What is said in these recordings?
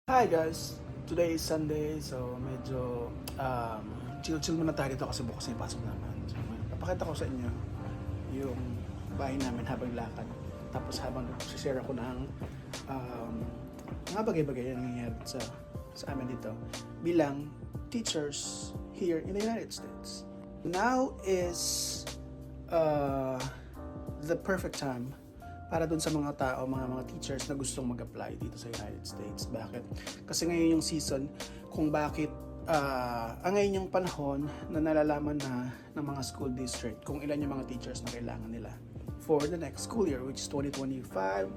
Hi guys! Today is Sunday, so medyo chill-chill muna tayo dito kasi bukas na yung pasok naman. So, napakita ko sa inyo yung bahay namin habang lakad. Tapos habang share ako ng mga bagay-bagay na nangyayari sa amin dito bilang teachers here in the United States. Now is the perfect time para dun sa mga tao, mga teachers na gustong mag-apply dito sa United States. Bakit? Kasi ngayon yung season kung bakit ngayon yung panahon na nalalaman na ng mga school district kung ilan yung mga teachers na kailangan nila for the next school year, which is 2025-2026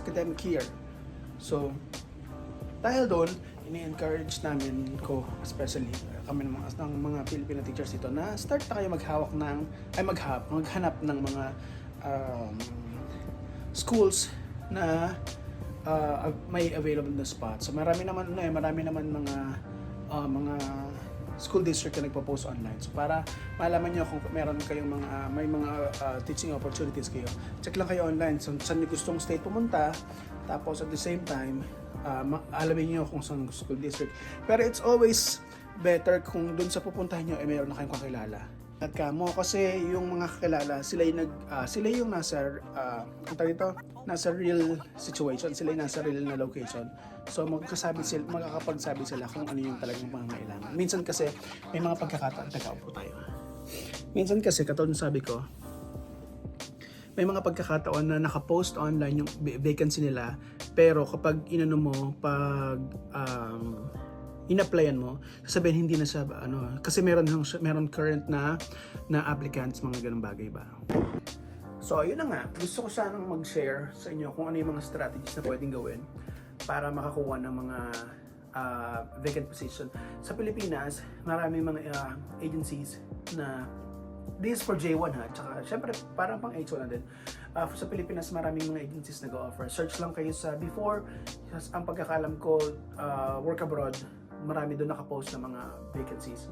academic year. So, dahil doon, ini-encourage namin ko, especially kami ng mga Filipino teachers dito, na start na kayo maghanap ng mga schools na may available na spot. So marami naman mga school district na nagpo-post online. So para malaman niyo kung meron kayong may mga teaching opportunities kayo, check lang kayo online so, saan niyo gustong state pumunta. Tapos at the same time, alamin niyo kung saan school district. Pero it's always better kung dun sa pupuntahan niyo meron na kayong kakilala. At kamo kasi yung mga kakilala, sila yung nasa nasa real situation, sila yung nasa real na location. So makakapagsabi sila kung ano yung talagang pangangailangan. Minsan kasi may mga pagkakataon, upo tayo. Minsan kasi katulad ng sabi ko, may mga pagkakataon na naka-post online yung vacancy nila, pero kapag in-applyan mo, sasabihin hindi na siya kasi meron current na applicants, mga ganung bagay ba. So ayun na nga, gusto ko sanang mag-share sa inyo kung ano yung mga strategies na pwedeng gawin para makakuha ng mga vacant position. Sa Pilipinas, maraming mga agencies na this is for J1 ha, tsaka syempre parang pang H1 na din. Sa Pilipinas, maraming mga agencies na go-offer. Search lang kayo sa before, ang pagkakalam ko, work abroad, marami doon nakapost ng mga vacancies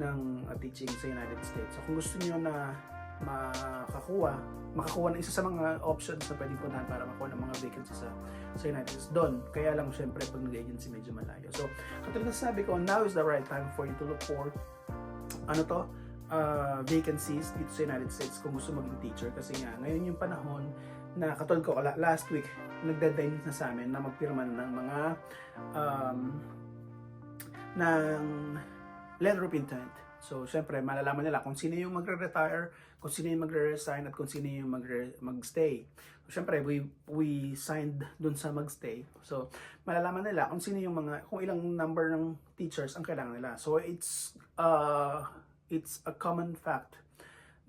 ng teaching sa United States. So kung gusto niyo na makakuha ng isa sa mga options na pwedeng puntahan para makuha ng mga vacancies sa United States doon. Kaya lang syempre pag nag-agency medyo malayo. So katulad na sabi ko, now is the right time for you to look for vacancies dito sa United States kung gusto maging teacher. Kasi nga ngayon yung panahon na katulad ko last week nagdeadline na sa amin na magpirma ng mga ng letter of intent. So, syempre, malalaman nila kung sino yung magre-retire, kung sino yung magre-resign, at kung sino yung mag-stay. So, syempre, we signed dun sa mag-stay. So, malalaman nila kung sino yung kung ilang number ng teachers ang kailangan nila. So, it's a common fact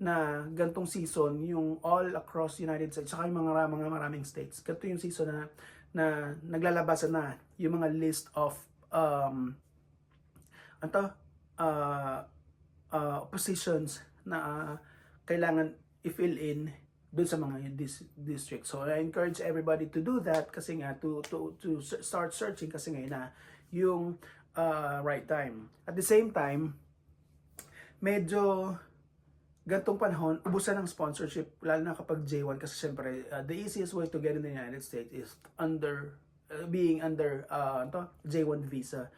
na gantong season, yung all across United States, saka yung maraming states, ganito yung season na naglalabasan na yung mga list of positions na kailangan i-fill in dun sa mga district. So I encourage everybody to do that kasi nga to start searching kasi ngayon na yung right time. At the same time, medyo gantong panahon, ubusan ng sponsorship lalo na kapag J1 kasi syempre the easiest way to get in the United States is being under J1 visa.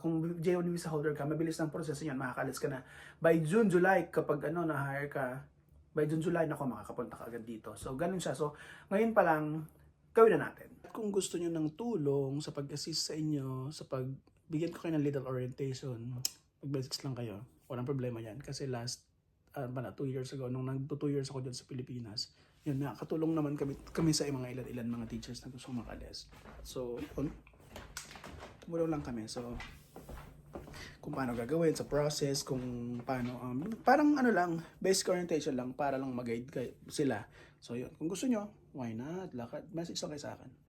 Kung J1 visa holder ka, mabilis ng proseso yan, makakalis ka na. By June, July, kapag na-hire ka, by June, July, makakapunta ka agad dito. So, ganun siya. So, ngayon pa lang, gawin na natin. Kung gusto nyo ng tulong sa pag-assist sa inyo, bigyan ko kayo ng little orientation, mag-basics lang kayo. Walang problema yan. Kasi 2 years ago, nung 2 years ako dyan sa Pilipinas, yun na, katulong naman kami sa mga ilan mga teachers na gusto makalis. So, yun. Tumulong lang kami. So, kung paano gagawin sa process, kung paano, parang basic orientation lang para lang mag-guide sila. So, yun. Kung gusto nyo, why not? Lakad. Message lang kayo sa akin.